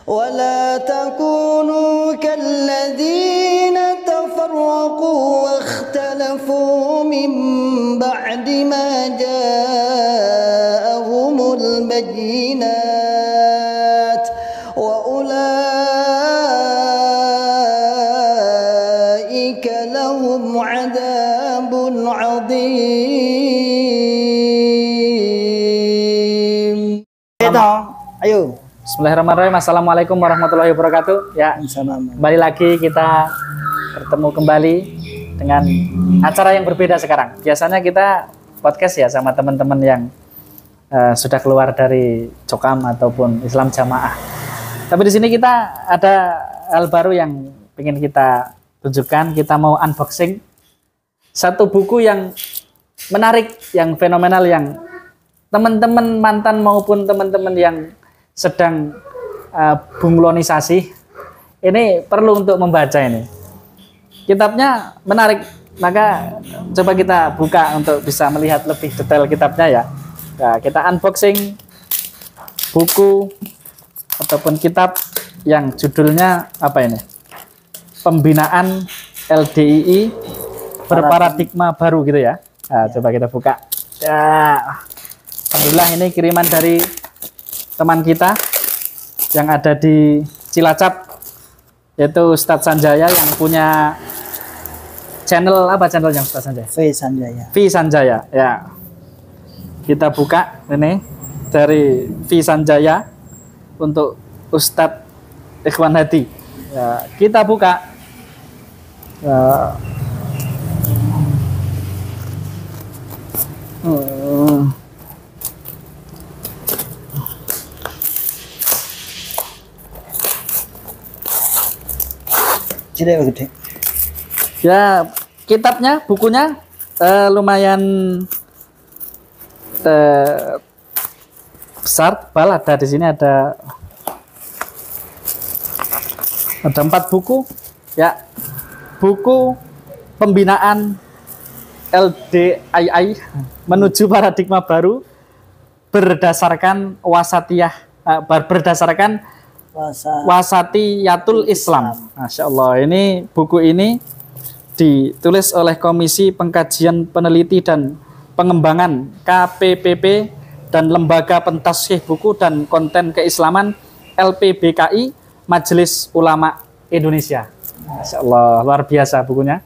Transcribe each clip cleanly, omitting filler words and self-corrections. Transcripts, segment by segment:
ولا تكونوا كالذين تفرقوا واختلفوا من بعد ما جاءهم البينات وأولئك لهم عذاب عظيم. Ayo. Bismillahirrahmanirrahim. Assalamualaikum warahmatullahi wabarakatuh. Ya, kembali lagi kita bertemu kembali dengan acara yang berbeda sekarang. Biasanya kita podcast ya sama teman-teman yang sudah keluar dari Cokam ataupun Islam Jamaah. Tapi di sini kita ada hal baru yang ingin kita tunjukkan. Kita mau unboxing satu buku yang menarik, yang fenomenal, yang teman-teman mantan maupun teman-teman yang sedang bunglon-isasi ini perlu untuk membaca ini. Kitabnya menarik, maka coba kita buka untuk bisa melihat lebih detail kitabnya ya. Nah, kita unboxing buku ataupun kitab yang judulnya apa ini? Pembinaan LDII berparadigma baru gitu ya. Nah, coba kita buka. Ya. Alhamdulillah ini kiriman dari teman kita yang ada di Cilacap, yaitu Ustadz Sanjaya yang punya channel, apa channelnya Ustadz Sanjaya? V Sanjaya. V Sanjaya ya. Kita buka ini dari V Sanjaya untuk Ustadz Ikhwan Hadi ya, kita buka ya. Ya, kitabnya, bukunya lumayan besar, tebal. Ada di sini ada 4 buku. Ya, buku pembinaan LDII menuju paradigma baru berdasarkan wasatiyah, berdasarkan Wasatiyatul Islam. Masya Allah, ini buku ini ditulis oleh Komisi Pengkajian Peneliti dan Pengembangan KPPP dan Lembaga Pentashih Buku dan Konten Keislaman LPBKI Majelis Ulama Indonesia. Masya Allah, luar biasa bukunya.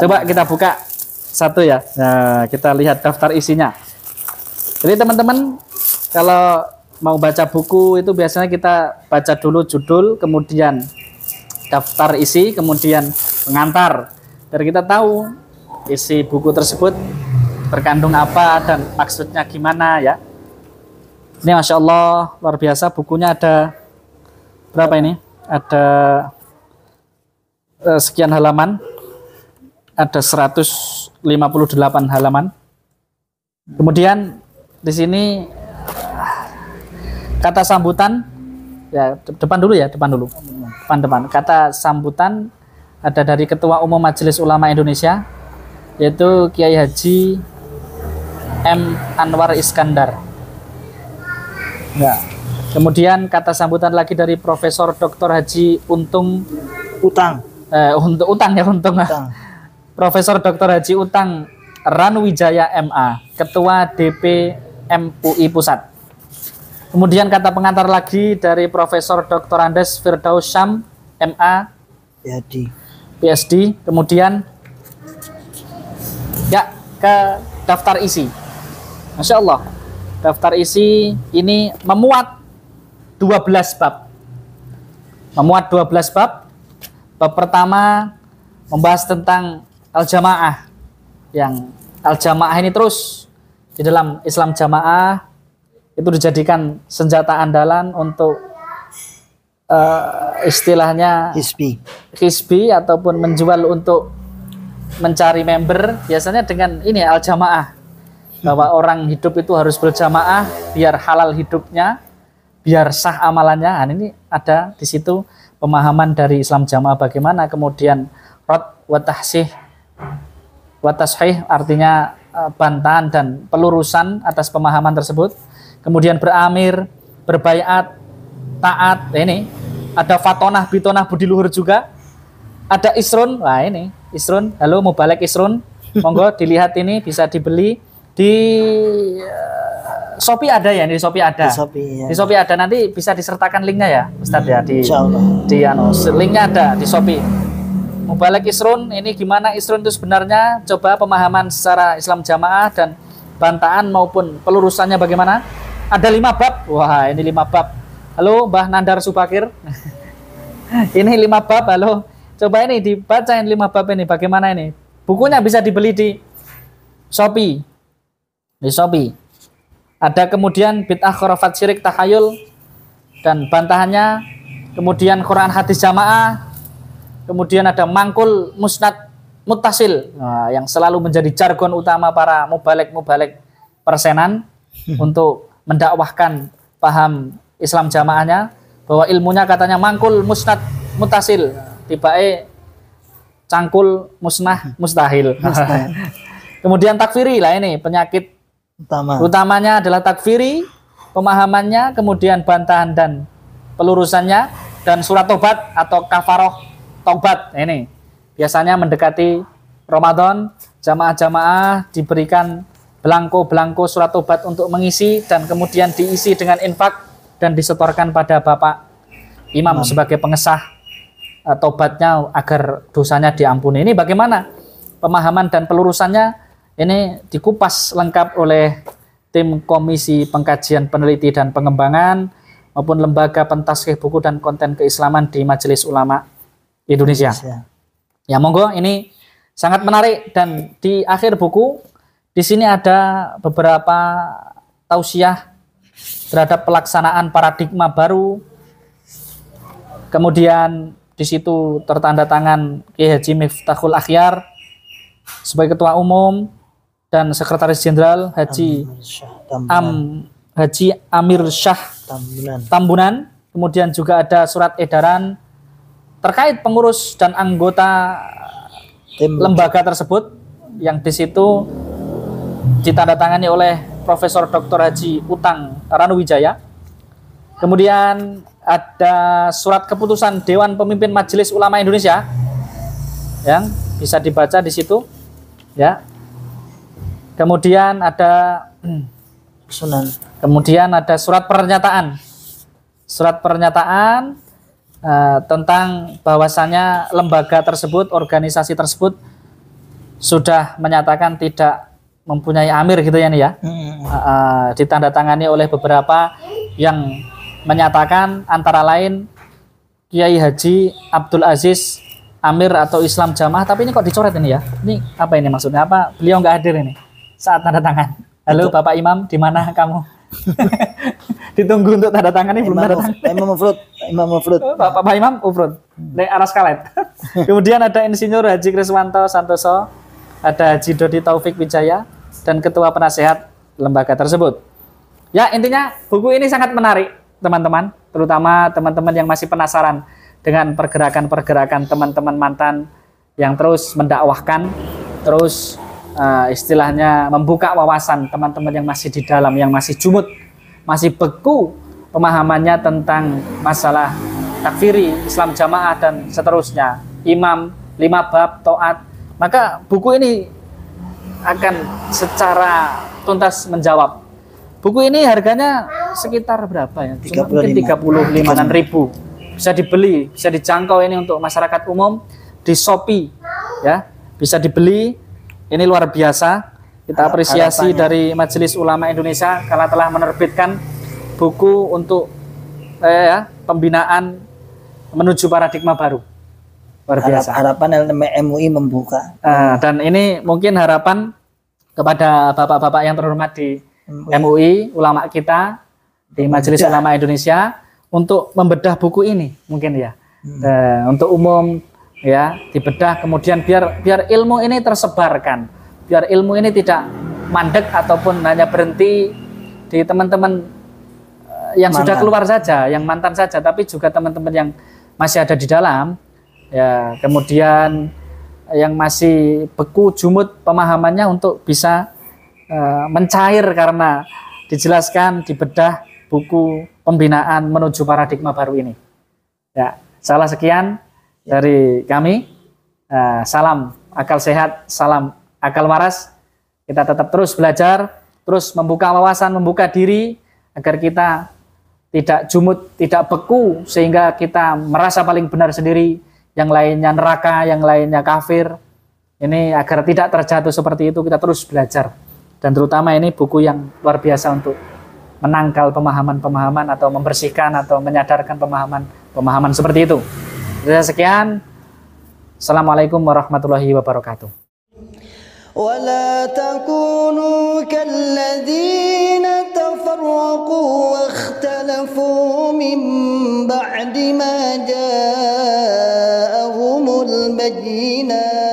Coba kita buka satu ya. Nah, kita lihat daftar isinya. Jadi teman-teman, kalau mau baca buku itu biasanya kita baca dulu judul, kemudian daftar isi, kemudian pengantar. Biar kita tahu isi buku tersebut berkandung apa dan maksudnya gimana ya. Ini Masya Allah luar biasa, bukunya ada berapa ini? Ada sekian halaman, ada 158 halaman. Kemudian di sini kata sambutan ya, depan dulu. Kata sambutan ada dari Ketua Umum Majelis Ulama Indonesia, yaitu Kiai Haji M. Anwar Iskandar. Ya. Kemudian kata sambutan lagi dari Profesor Dr. Haji Profesor Dr. Haji Utang Ranwijaya MA, Ketua DP MUI Pusat. Kemudian kata pengantar lagi dari Profesor Dr. Andes Firdaus Syam MA PhD. Kemudian ya ke daftar isi. Masya Allah, daftar isi ini memuat 12 bab. Bab pertama membahas tentang al-jamaah, yang al-jamaah ini terus di dalam Islam jamaah itu dijadikan senjata andalan untuk istilahnya hisbi ataupun menjual untuk mencari member, biasanya dengan ini al-jamaah, bahwa orang hidup itu harus berjamaah biar halal hidupnya, biar sah amalannya. Nah, ini ada di situ pemahaman dari Islam jamaah bagaimana, kemudian rad wa tahsih wa tashih, artinya bantahan dan pelurusan atas pemahaman tersebut. Kemudian beramir, berbaiat, taat. Ini ada fatonah, bitonah, budi luhur juga. Ada isrun. Wah ini isrun. Halo mubalek isrun. Monggo dilihat, ini bisa dibeli di Shopee ada ya, di Shopee ada. Di Shopee, ya. Di Shopee ada, nanti bisa disertakan linknya ya, Ustadz ya, di linknya ada di Shopee. Mubalek isrun, ini gimana isrun itu sebenarnya? Coba pemahaman secara Islam jamaah dan bantahan maupun pelurusannya bagaimana? Ada 5 bab. Wah ini 5 bab. Halo Mbah Nandar Subakir. Ini 5 bab. Halo. Coba ini dibacain 5 bab ini bagaimana ini? Bukunya bisa dibeli di Shopee. Di Shopee. Ada kemudian bid'ah khurafat syirik tahayul dan bantahannya. Kemudian Quran hadis jamaah. Kemudian ada mangkul musnad muttasil, nah, yang selalu menjadi jargon utama para mubalek persenan untuk mendakwahkan paham Islam jamaahnya, bahwa ilmunya katanya mangkul musnad muttasil, tibae cangkul musnah mustahil. Kemudian takfiri lah, ini penyakit utamanya adalah takfiri, pemahamannya, kemudian bantahan dan pelurusannya, dan surat tobat atau kafaroh taubat. Ini biasanya mendekati Ramadan, jamaah-jamaah diberikan belangko surat tobat untuk mengisi, dan kemudian diisi dengan infak dan disetorkan pada Bapak Imam sebagai pengesah tobatnya agar dosanya diampuni. Ini bagaimana pemahaman dan pelurusannya? Ini dikupas lengkap oleh tim Komisi Pengkajian Peneliti dan Pengembangan maupun Lembaga Pentaskhih Buku dan Konten Keislaman di Majelis Ulama Indonesia. Ya monggo, ini sangat menarik, dan di akhir buku di sini ada beberapa tausiah terhadap pelaksanaan paradigma baru. Kemudian di situ tertanda tangan Kiai Haji Miftahul Akhyar sebagai ketua umum dan sekretaris jenderal Haji Amir Syah Tambunan. Kemudian juga ada surat edaran terkait pengurus dan anggota lembaga tersebut, yang di situ ditandatangani oleh Profesor Dr. Haji Utang Ranuwijaya. Kemudian ada surat keputusan Dewan Pemimpin Majelis Ulama Indonesia yang bisa dibaca di situ, ya. Kemudian ada surat pernyataan tentang bahwasannya lembaga tersebut, organisasi tersebut sudah menyatakan tidak mempunyai amir gitu ya nih ya. Ditandatangani oleh beberapa yang menyatakan antara lain Kiai Haji Abdul Aziz Amir atau Islam Jamaah, tapi ini kok dicoret ini ya? Ini apa ini maksudnya? Apa beliau nggak hadir ini saat tanda tangan? Halo Bapak Imam, di mana kamu? Ditunggu untuk tanda tangan ini, belum tanda tangan. Imam Mufrud. Bapak Imam Ufrud. Dari Aras Kalet. Kemudian ada Insinyur Haji Kriswanto Santoso, ada Haji Dodi Taufik Wijaya, dan ketua penasehat lembaga tersebut. Ya, intinya buku ini sangat menarik, teman-teman, terutama teman-teman yang masih penasaran dengan pergerakan-pergerakan teman-teman mantan yang terus mendakwahkan, terus istilahnya membuka wawasan teman-teman yang masih di dalam, yang masih jumud, masih beku pemahamannya tentang masalah takfiri, Islam jamaah, dan seterusnya, imam, 5 bab, taat. Maka buku ini akan secara tuntas menjawab. Buku ini harganya sekitar berapa ya? Mungkin 35.000. Bisa dibeli, bisa dijangkau ini untuk masyarakat umum di Shopee, ya. Bisa dibeli. Ini luar biasa. Kita apresiasi dari Majelis Ulama Indonesia karena telah menerbitkan buku untuk pembinaan menuju paradigma baru. Luar biasa. Harapan MUI membuka. Dan ini mungkin harapan kepada bapak-bapak yang terhormat di MUI, ulama kita di Majelis Ulama Indonesia, untuk membedah buku ini mungkin ya. Untuk umum ya, dibedah, kemudian biar ilmu ini tersebarkan, biar ilmu ini tidak mandek ataupun hanya berhenti di teman-teman yang sudah keluar saja, yang mantan saja, tapi juga teman-teman yang masih ada di dalam ya, kemudian yang masih beku jumud pemahamannya untuk bisa mencair karena dijelaskan, dibedah buku pembinaan menuju paradigma baru ini. Ya, salah sekian dari kami. Salam akal sehat, salam akal waras. Kita tetap terus belajar, terus membuka wawasan, membuka diri agar kita tidak jumud, tidak beku sehingga kita merasa paling benar sendiri, yang lainnya neraka, yang lainnya kafir. Ini agar tidak terjatuh seperti itu, kita terus belajar. Dan terutama ini buku yang luar biasa untuk menangkal pemahaman-pemahaman atau membersihkan atau menyadarkan pemahaman seperti itu. Sekian. Assalamualaikum warahmatullahi wabarakatuh. ولا تكونوا كالذين تفرقوا واختلفوا من بعد ما جاءهم البينات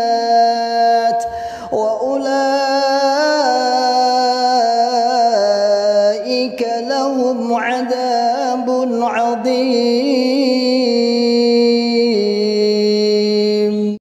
وأولئك لهم عذاب عظيم.